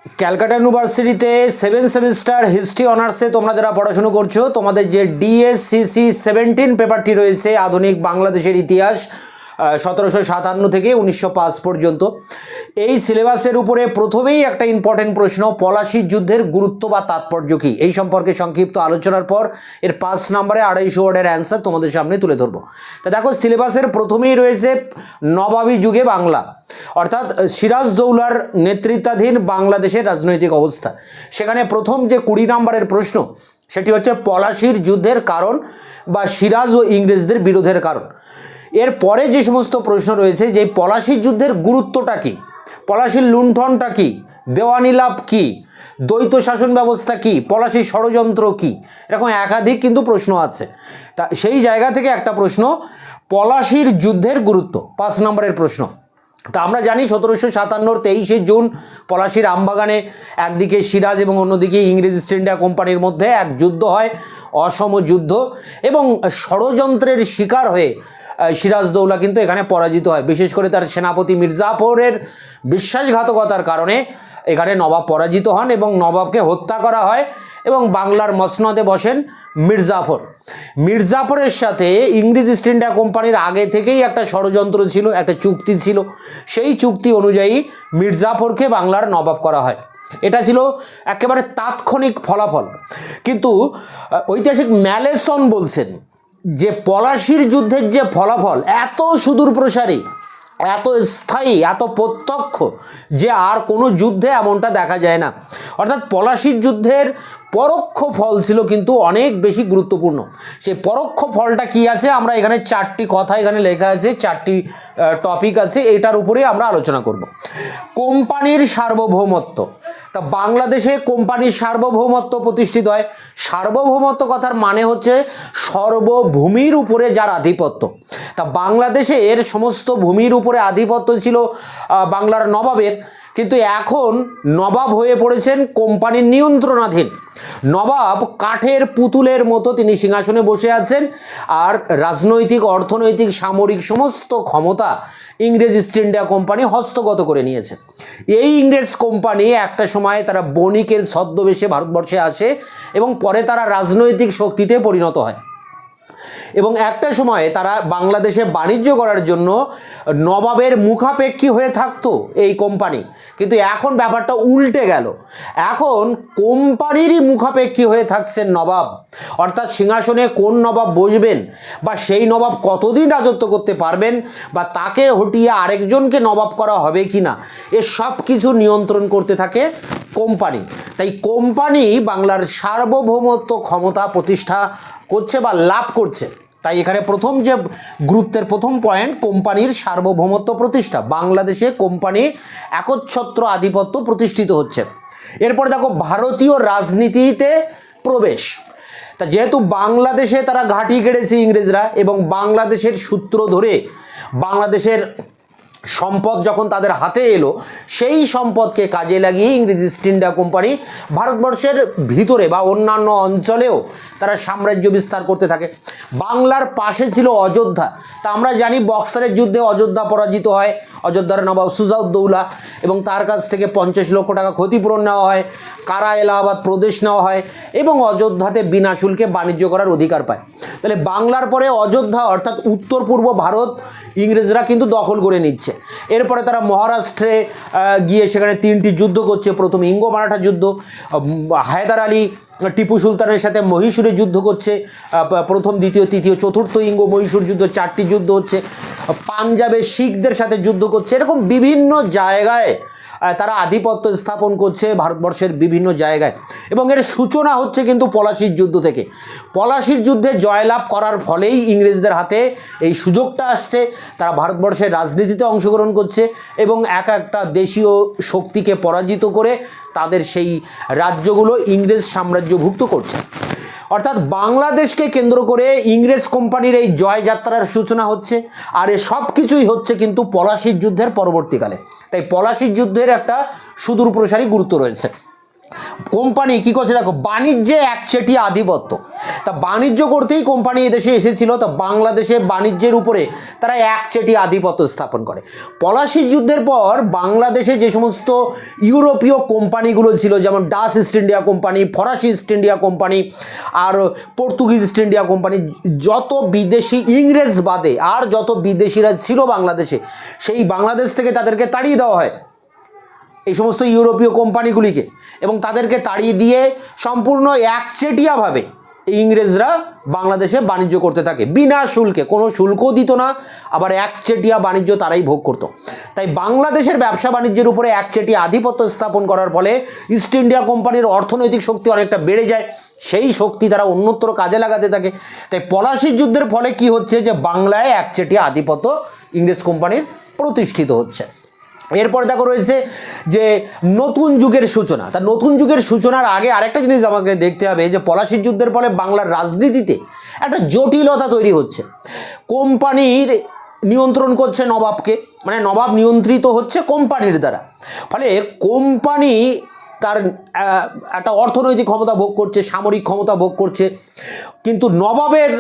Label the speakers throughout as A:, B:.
A: ক্যালকাটা ইউনিভার্সিটিতে 7 semester history অনার্সে তোমরা যারা পড়াশুনো করছো, তোমাদের যে DSCC 17 পেপারটি রয়েছে আধুনিক বাংলাদেশের ইতিহাস 1757 থেকে 1905 পর্যন্ত, এই সিলেবাসের উপরে প্রথমেই একটা ইম্পর্টেন্ট প্রশ্ন, পলাশির যুদ্ধের গুরুত্ব বা তাৎপর্য কী, এই সম্পর্কে সংক্ষিপ্ত আলোচনার পর এর 5 নম্বরে 250 ওয়ার্ডের অ্যান্সার তোমাদের সামনে তুলে ধরবো। তা দেখো, সিলেবাসের প্রথমেই রয়েছে নবাবী যুগে বাংলা, অর্থাৎ সিরাজদৌলার নেতৃত্বাধীন বাংলাদেশের রাজনৈতিক অবস্থা। সেখানে প্রথম যে 20 নম্বরের প্রশ্ন সেটি হচ্ছে পলাশির যুদ্ধের কারণ বা সিরাজ ও ইংরেজদের বিরোধের কারণ। এর পরে যে সমস্ত প্রশ্ন রয়েছে, যে পলাশির যুদ্ধের গুরুত্বটা কী, পলাশির লুণ্ঠনটা কী, দেওয়ানি লাভ কী, দ্বৈত শাসন ব্যবস্থা কী, পলাশির ষড়যন্ত্র কী, এরকম একাধিক কিন্তু প্রশ্ন আছে। তা সেই জায়গা থেকে একটা প্রশ্ন, পলাশির যুদ্ধের গুরুত্ব, 5 নম্বরের প্রশ্ন। তা আমরা জানি 1757 23শে জুন পলাশির আমবাগানে একদিকে সিরাজ এবং অন্যদিকে ইংরেজ ইস্ট ইন্ডিয়া কোম্পানির মধ্যে এক যুদ্ধ হয়, অসম যুদ্ধ, এবং ষড়যন্ত্রের শিকার হয়ে সিরাজদৌলা কিন্তু এখানে পরাজিত হয়। বিশেষ করে তার সেনাপতি মির্জাফরের বিশ্বাসঘাতকতার কারণে এখানে নবাব পরাজিত হন এবং নবাবকে হত্যা করা হয় এবং বাংলার মসনদে বসেন মির্জাফর। মির্জাফরের সাথে ইংরেজ ইস্ট ইন্ডিয়া কোম্পানির আগে থেকেই একটা ষড়যন্ত্র ছিল, একটা চুক্তি ছিল। সেই চুক্তি অনুযায়ী মির্জাফরকে বাংলার নবাব করা হয়। এটা ছিল একেবারে তাৎক্ষণিক ফলাফল। কিন্তু ঐতিহাসিক ম্যালেসন বলছেন যে পলাশির যুদ্ধের যে ফলাফল এত সুদূর প্রসারী, এত স্থায়ী, এত প্রত্যক্ষ যে আর কোনো যুদ্ধে এমনটা দেখা যায় না। অর্থাৎ পলাশির যুদ্ধের পরোক্ষ ফল ছিল কিন্তু অনেক বেশি গুরুত্বপূর্ণ। সেই পরোক্ষ ফলটা কি আছে, আমরা এখানে 4টি কথা এখানে লেখা আছে, 4টি টপিক আছে, এটার উপরেই আমরা আলোচনা করব। কোম্পানির সার্বভৌমত্ব। তা বাংলাদেশে কোম্পানির সার্বভৌমত্ব প্রতিষ্ঠিত হয়। সার্বভৌমত্ব কথার মানে হচ্ছে সর্বভূমির উপরে যার আধিপত্য। তা বাংলাদেশের সমস্ত ভূমির উপরে আধিপত্য ছিল বাংলার নবাবের, কিন্তু এখন নবাব হয়ে পড়েছেন কোম্পানির নিয়ন্ত্রণাধীন। নবাব কাঠের পুতুলের মতো তিনি সিংহাসনে বসে আছেন, আর রাজনৈতিক, অর্থনৈতিক, সামরিক সমস্ত ক্ষমতা ইংরেজ ইস্ট ইন্ডিয়া কোম্পানি হস্তগত করে নিয়েছে। এই ইংরেজ কোম্পানি একটা সময় তারা বণিকের ছদ্মবেশে ভারতবর্ষে আসে এবং পরে তারা রাজনৈতিক শক্তিতে পরিণত হয় এবং একটা সময়ে তারা বাংলাদেশে বাণিজ্য করার জন্য নবাবের মুখাপেক্ষী হয়ে থাকতো এই কোম্পানি। কিন্তু এখন ব্যাপারটা উল্টে গেল, এখন কোম্পানিরই মুখাপেক্ষী হয়ে থাকছেন নবাব। অর্থাৎ সিংহাসনে কোন নবাব বসবেন বা সেই নবাব কতদিন রাজত্ব করতে পারবেন বা তাকে হটিয়ে আরেকজনকে নবাব করা হবে কি না, এ সব কিছু নিয়ন্ত্রণ করতে থাকে কোম্পানি। তাই কোম্পানি বাংলার সার্বভৌমত্ব ক্ষমতা প্রতিষ্ঠা করছে বা লাভ করছে। তাই এখানে প্রথম যে গুরুত্বের প্রথম পয়েন্ট, কোম্পানির সার্বভৌমত্ব প্রতিষ্ঠা, বাংলাদেশে কোম্পানি একচ্ছত্র আধিপত্য প্রতিষ্ঠিত হচ্ছে। এরপর দেখো ভারতীয় রাজনীতিতে প্রবেশ। তা যেহেতু বাংলাদেশে তারা ঘাঁটি গেড়েছে ইংরেজরা এবং বাংলাদেশের সূত্র ধরে বাংলাদেশের সম্পদ যখন তাদের হাতে এলো, সেই সম্পদকে কাজে লাগিয়ে ইংরেজ ইস্ট ইন্ডিয়া কোম্পানি ভারতবর্ষের ভিতরে বা অন্যান্য অঞ্চলেও তারা সাম্রাজ্য বিস্তার করতে থাকে। বাংলার পাশে ছিল অযোধ্যা। তা আমরা জানি বক্সারের যুদ্ধে অযোধ্যা পরাজিত হয়, অযোধ্যার নবাব সুজাউদ্দৌলা, এবং তার কাছ থেকে 50 লক্ষ টাকা ক্ষতিপূরণ নেওয়া হয়, কারা এলাহাবাদ প্রদেশ নেওয়া হয় এবং অযোধ্যাতে বিনা শুল্কে বাণিজ্য করার অধিকার পায়। তাহলে বাংলার পরে অযোধ্যা অর্থাৎ উত্তর পূর্ব ভারত ইংরেজরা কিন্তু দখল করে নিচ্ছে। এরপরে তারা মহারাষ্ট্রে গিয়ে সেখানে 3টি যুদ্ধ করছে। প্রথম ইঙ্গো মারাঠা যুদ্ধ, হায়দার আলী টিপু সুলতানের সাথে মহীশূরে যুদ্ধ করছে, প্রথম, দ্বিতীয়, তৃতীয়, চতুর্থ ইঙ্গো মহীশূর যুদ্ধ, 4টি যুদ্ধ হচ্ছে। পাঞ্জাবে শিখদের সাথে যুদ্ধ করছে। এরকম বিভিন্ন জায়গায় তারা আধিপত্য স্থাপন করছে ভারতবর্ষের বিভিন্ন জায়গায়, এবং এর সূচনা হচ্ছে কিন্তু পলাশির যুদ্ধ থেকে। পলাশির যুদ্ধে জয়লাভ করার ফলেই ইংরেজদের হাতে এই সুযোগটা আসছে, তারা ভারতবর্ষের রাজনীতিতে অংশগ্রহণ করছে এবং একটা দেশীয় শক্তিকে পরাজিত করে তাদের সেই রাজ্যগুলো ইংরেজ সাম্রাজ্যভুক্ত করছে। অর্থাৎ বাংলাদেশকে কেন্দ্র করে ইংরেজ কোম্পানির এই জয়যাত্রার সূচনা হচ্ছে, আর এ সব কিছুই হচ্ছে কিন্তু পলাশির যুদ্ধের পরবর্তীকালে। তাই পলাশির যুদ্ধের একটা সুদূরপ্রসারী গুরুত্ব রয়েছে। কোম্পানি কী করছে দেখো, বাণিজ্যে একচেটিয়া আধিপত্য। তা বাণিজ্য করতেই কোম্পানি এদেশে এসেছিল, তা বাংলাদেশে বাণিজ্যের উপরে তারা একচেটিয়া আধিপত্য স্থাপন করে। পলাশির যুদ্ধের পর বাংলাদেশে যে সমস্ত ইউরোপীয় কোম্পানিগুলো ছিল, যেমন ডাচ ইস্ট ইন্ডিয়া কোম্পানি, ফরাসি ইস্ট ইন্ডিয়া কোম্পানি আর পর্তুগিজ ইস্ট ইন্ডিয়া কোম্পানি, যত বিদেশি, ইংরেজ বাদে আর যত বিদেশিরা ছিল বাংলাদেশে, সেই বাংলাদেশ থেকে তাদেরকে তাড়িয়ে দেওয়া হয়, এই সমস্ত ইউরোপীয় কোম্পানিগুলিকে, এবং তাদেরকে তাড়িয়ে দিয়ে সম্পূর্ণ একচেটিয়াভাবে ইংরেজরা বাংলাদেশে বাণিজ্য করতে থাকে বিনা শুল্কে, কোনো শুল্কও দিত না, আবার একচেটিয়া বাণিজ্য তারাই ভোগ করত। তাই বাংলাদেশের ব্যবসা বাণিজ্যের উপরে একচেটিয়া আধিপত্য স্থাপন করার ফলে ইস্ট ইন্ডিয়া কোম্পানির অর্থনৈতিক শক্তি অনেকটা বেড়ে যায়, সেই শক্তি তারা অন্যত্র কাজে লাগাতে থাকে। তাই পলাশির যুদ্ধের ফলে কি হচ্ছে, যে বাংলায় একচেটিয়া আধিপত্য ইংরেজ কোম্পানির প্রতিষ্ঠিত হচ্ছে। এরপর দেখো রয়েছে যে নতুন যুগের সূচনা। তা নতুন যুগের সূচনার আগে আরেকটা জিনিস আমাকে দেখতে হবে, যে পলাশির যুদ্ধের ফলে বাংলার রাজনীতিতে একটা জটিলতা তৈরি হচ্ছে। কোম্পানির নিয়ন্ত্রণ করছে নবাবকে, মানে নবাব নিয়ন্ত্রিত হচ্ছে কোম্পানির দ্বারা, ফলে কোম্পানি তার একটা অর্থনৈতিক ক্ষমতা ভোগ করছে, সামরিক ক্ষমতা ভোগ করছে, কিন্তু নবাবের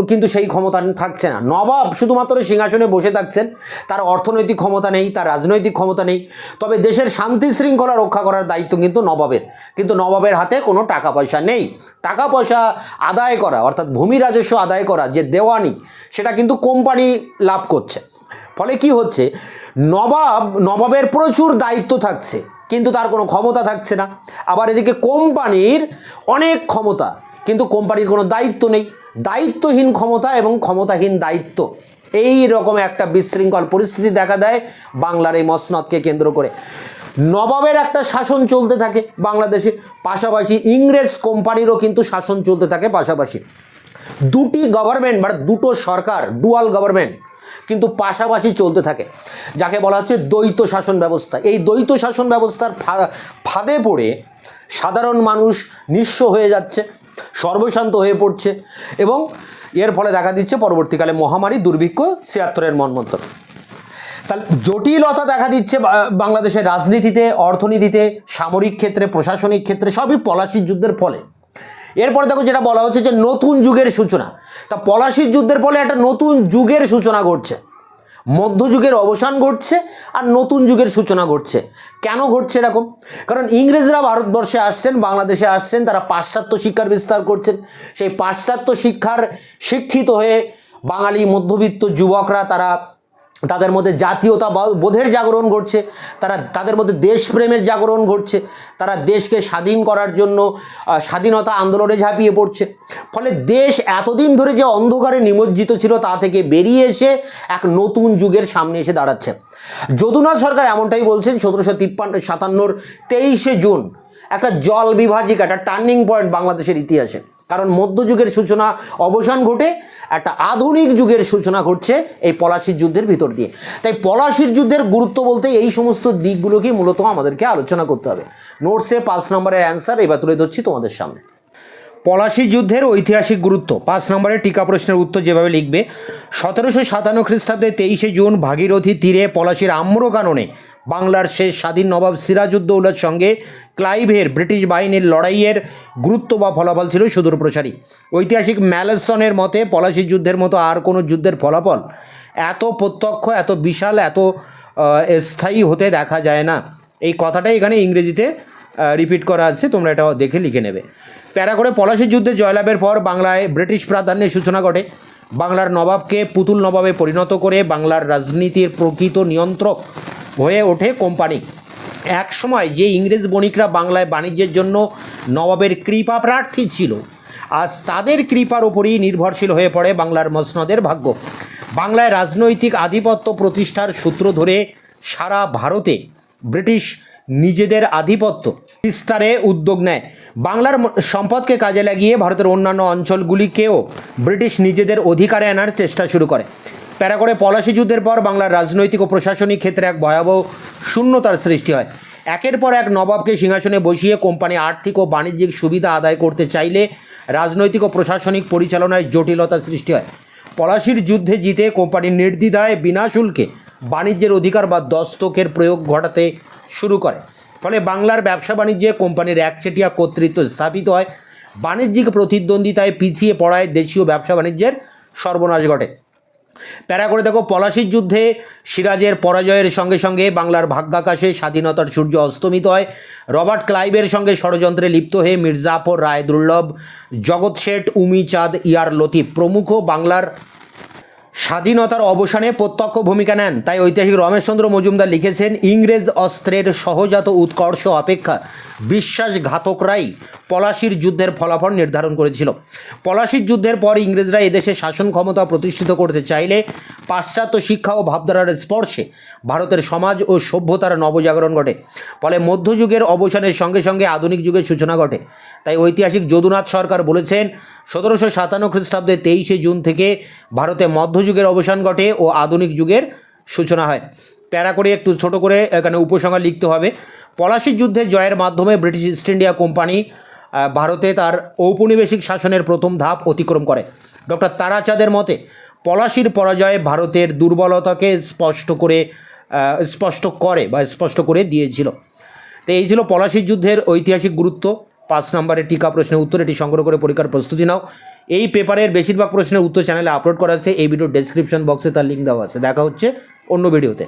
A: কিন্তু সেই ক্ষমতা থাকছে না। নবাব শুধুমাত্র সিংহাসনে বসে থাকছেন, তার অর্থনৈতিক ক্ষমতা নেই, তার রাজনৈতিক ক্ষমতা নেই। তবে দেশের শান্তি শৃঙ্খলা রক্ষা করার দায়িত্ব কিন্তু নবাবের, কিন্তু নবাবের হাতে কোনো টাকা পয়সা নেই। টাকা পয়সা আদায় করা, অর্থাৎ ভূমি রাজস্ব আদায় করা, যে দেওয়ানি, সেটা কিন্তু কোম্পানি লাভ করছে। ফলে কি হচ্ছে, নবাবের প্রচুর দায়িত্ব থাকছে, কিন্তু তার কোনো ক্ষমতা থাকছে না। আবার এদিকে কোম্পানির অনেক ক্ষমতা, কিন্তু কোম্পানির কোনো দায়িত্ব নেই। দায়িত্বহীন ক্ষমতা এবং ক্ষমতাহীন দায়িত্ব, এই রকম একটা বিশৃঙ্খল পরিস্থিতি দেখা দেয় বাংলার এই মসনদকে কেন্দ্র করে। নবাবের একটা শাসন চলতে থাকে বাংলাদেশে, পাশাপাশি ইংরেজ কোম্পানিরও কিন্তু শাসন চলতে থাকে পাশাপাশি। দুটি গভর্নমেন্ট বা দুটো সরকার, ডুয়াল গভর্নমেন্ট কিন্তু পাশাপাশি চলতে থাকে, যাকে বলা হচ্ছে দ্বৈত শাসন ব্যবস্থা। এই দ্বৈত শাসন ব্যবস্থার ফাঁদে পড়ে সাধারণ মানুষ নিঃস্ব হয়ে যাচ্ছে, সর্বশান্ত হয়ে পড়ছে, এবং এর ফলে দেখা দিচ্ছে পরবর্তীকালে মহামারী, দুর্ভিক্ষ, ৭৬-এর মন্বন্তর। তাহলে জটিলতা দেখা দিচ্ছে বাংলাদেশের রাজনীতিতে, অর্থনীতিতে, সামরিক ক্ষেত্রে, প্রশাসনিক ক্ষেত্রে, সবই পলাশির যুদ্ধের ফলে। এরপরে দেখো যেটা বলা হচ্ছে যে নতুন যুগের সূচনা। তা পলাশির যুদ্ধের ফলে একটা নতুন যুগের সূচনা ঘটছে, মধ্যযুগের অবসান ঘটছে আর নতুন যুগের সূচনা ঘটছে। কেন ঘটছে এরকম? কারণ ইংরেজরা ভারতবর্ষে আসছেন, বাংলাদেশে আসছেন, তারা পাশ্চাত্য শিক্ষার বিস্তার করছেন। সেই পাশ্চাত্য শিক্ষার শিক্ষিত হয়ে বাঙালি মধ্যবিত্ত যুবকরা তাদের মধ্যে জাতীয়তা বোধের জাগরণ ঘটছে, তাদের মধ্যে দেশপ্রেমের জাগরণ ঘটছে, তারা দেশকে স্বাধীন করার জন্য স্বাধীনতা আন্দোলনে ঝাঁপিয়ে পড়ছে। ফলে দেশ এতদিন ধরে যে অন্ধকারে নিমজ্জিত ছিল, তা থেকে বেরিয়ে এসে এক নতুন যুগের সামনে এসে দাঁড়াচ্ছে। যদুনাথ সরকার এমনটাই বলছেন ১৭৫৭-র ২৩শে জুন, একটা জল বিভাজিকা, একটা টার্নিং পয়েন্ট বাংলাদেশের ইতিহাসে। কারণ মধ্যযুগের সূচনা অবসান ঘটে, একটা আধুনিক যুগের সূচনা ঘটছে এই পলাশির যুদ্ধের ভিতর দিয়ে। তাই পলাশির যুদ্ধের গুরুত্ব বলতে এই সমস্ত দিকগুলোকেই মূলত আমাদেরকে আলোচনা করতে হবে। নোটসে ৫ নম্বরের অ্যান্সার এবার তুলে ধরছি তোমাদের সামনে। পলাশির যুদ্ধের ঐতিহাসিক গুরুত্ব, ৫ নম্বরের টিকা প্রশ্নের উত্তর যেভাবে লিখবে, ১৭৫৭ খ্রিস্টাব্দে ২৩শে জুন ভাগীরথী তীরে পলাশির আম্রকাননে বাংলার শেষ স্বাধীন নবাব সিরাজউদ্দৌলার সঙ্গে ক্লাইভের ব্রিটিশ বাহিনীর লড়াইয়ের গুরুত্ব বা ফলাফল ছিল সুদূরপ্রসারী। ঐতিহাসিক ম্যালেসনের মতে পলাশির যুদ্ধের মতো আর কোনো যুদ্ধের ফলাফল এত প্রত্যক্ষ, এত বিশাল, এত স্থায়ী হতে দেখা যায় না। এই কথাটাই এখানে ইংরেজিতে রিপিট করা আছে, তোমরা এটা দেখে লিখে নেবে। প্যারা করে, পলাশির যুদ্ধে জয়লাভের পর বাংলায় ব্রিটিশ প্রাধান্যের সূচনা ঘটে। বাংলার নবাবকে পুতুল নবাবে পরিণত করে বাংলার রাজনীতির প্রকৃত নিয়ন্ত্রক হয়ে ওঠে কোম্পানি। এক সময় যে ইংরেজ বণিকরা বাংলায় বাণিজ্যের জন্য নবাবের কৃপা প্রার্থী ছিল, আজ তাদের কৃপার ওপরই নির্ভরশীল হয়ে পড়ে বাংলার মসনদের ভাগ্য। বাংলায় রাজনৈতিক আধিপত্য প্রতিষ্ঠার সূত্র ধরে সারা ভারতে ব্রিটিশ নিজেদের আধিপত্য বিস্তারে উদ্যোগ নেয়। বাংলার সম্পদকে কাজে লাগিয়ে ভারতের অন্যান্য অঞ্চলগুলিকেও ব্রিটিশ নিজেদের অধিকারে আনার চেষ্টা শুরু করে। প্যারা করে, পলাশি যুদ্ধের পর বাংলার রাজনৈতিক ও প্রশাসনিক ক্ষেত্রে এক ভয়াবহ শূন্যতার সৃষ্টি হয়। একের পর এক নবাবকে সিংহাসনে বসিয়ে কোম্পানি আর্থিক ও বাণিজ্যিক সুবিধা আদায় করতে চাইলে রাজনৈতিক ও প্রশাসনিক পরিচালনায় জটিলতার সৃষ্টি হয়। পলাশির যুদ্ধে জিতে কোম্পানি নির্দ্বিধায় বিনা শুল্কে বাণিজ্যের অধিকার বা দস্তকের প্রয়োগ ঘটাতে শুরু করে। ফলে বাংলার ব্যবসা বাণিজ্যে কোম্পানির একচেটিয়া কর্তৃত্ব স্থাপিত হয়, বাণিজ্যিক প্রতিদ্বন্দ্বিতায় পিছিয়ে পড়ায় দেশীয় ব্যবসা বাণিজ্যের সর্বনাশ ঘটে। প্যারা করে দেখো, পলাশির যুদ্ধে সিরাজের পরাজয়ের সঙ্গে সঙ্গে বাংলার ভাগ্যাকাশে স্বাধীনতার সূর্য অস্তমিত হয়। রবার্ট ক্লাইভের সঙ্গে ষড়যন্ত্রে লিপ্ত হয়ে মির্জাফর, রায় দুর্লভ, জগৎ শেঠ, উমিচাঁদ, ইয়ার লতিফ প্রমুখ বাংলার স্বাধীনতার অবসানে প্রত্যক্ষ ভূমিকা নেন। তাই ঐতিহাসিক রমেশচন্দ্র মজুমদার লিখেছেন, ইংরেজ অস্ত্রের সহজাত উৎকর্ষ অপেক্ষা বিশ্বাসঘাতকরাই পলাশির যুদ্ধের ফলাফল নির্ধারণ করেছিল। পলাশির যুদ্ধের পর ইংরেজরা এদেশে শাসন ক্ষমতা প্রতিষ্ঠিত করতে চাইলে পাশ্চাত্য শিক্ষা ও ভাবধারার স্পর্শে ভারতের সমাজ ও সভ্যতার নবজাগরণ ঘটে। ফলে মধ্যযুগের অবসানের সঙ্গে সঙ্গে আধুনিক যুগের সূচনা ঘটে। তাই ঐতিহাসিক যদুনাথ সরকার বলেছেন, 1757 খ্রিস্টাব্দে 23শে জুন থেকে ভারতে মধ্যযুগের অবসান ঘটে ও আধুনিক যুগের সূচনা হয়। প্যারা করে একটু ছোট করে এখানে উপসংহার লিখতে হবে। পলাশির যুদ্ধে জয়ের মাধ্যমে ব্রিটিশ ইস্ট ইন্ডিয়া কোম্পানি ভারতে তার ঔপনিবেশিক শাসনের প্রথম ধাপ অতিক্রম করে। ডক্টর তারাচাঁদের মতে পলাশির পরাজয় ভারতের দুর্বলতাকে স্পষ্ট করে দিয়েছিল। তো এই ছিল পলাশির যুদ্ধের ঐতিহাসিক গুরুত্ব। 5 নম্বরের টিকা প্রশ্নের উত্তর, এটি সংগ্রহ করে পরীক্ষার প্রস্তুতি নাও। এই পেপারের বেশিরভাগ প্রশ্নের উত্তর চ্যানেলে আপলোড করা আছে, এই ভিডিওর ডেসক্রিপশন বক্সে তার লিঙ্ক দেওয়া আছে। দেখা হচ্ছে অন্য ভিডিওতে।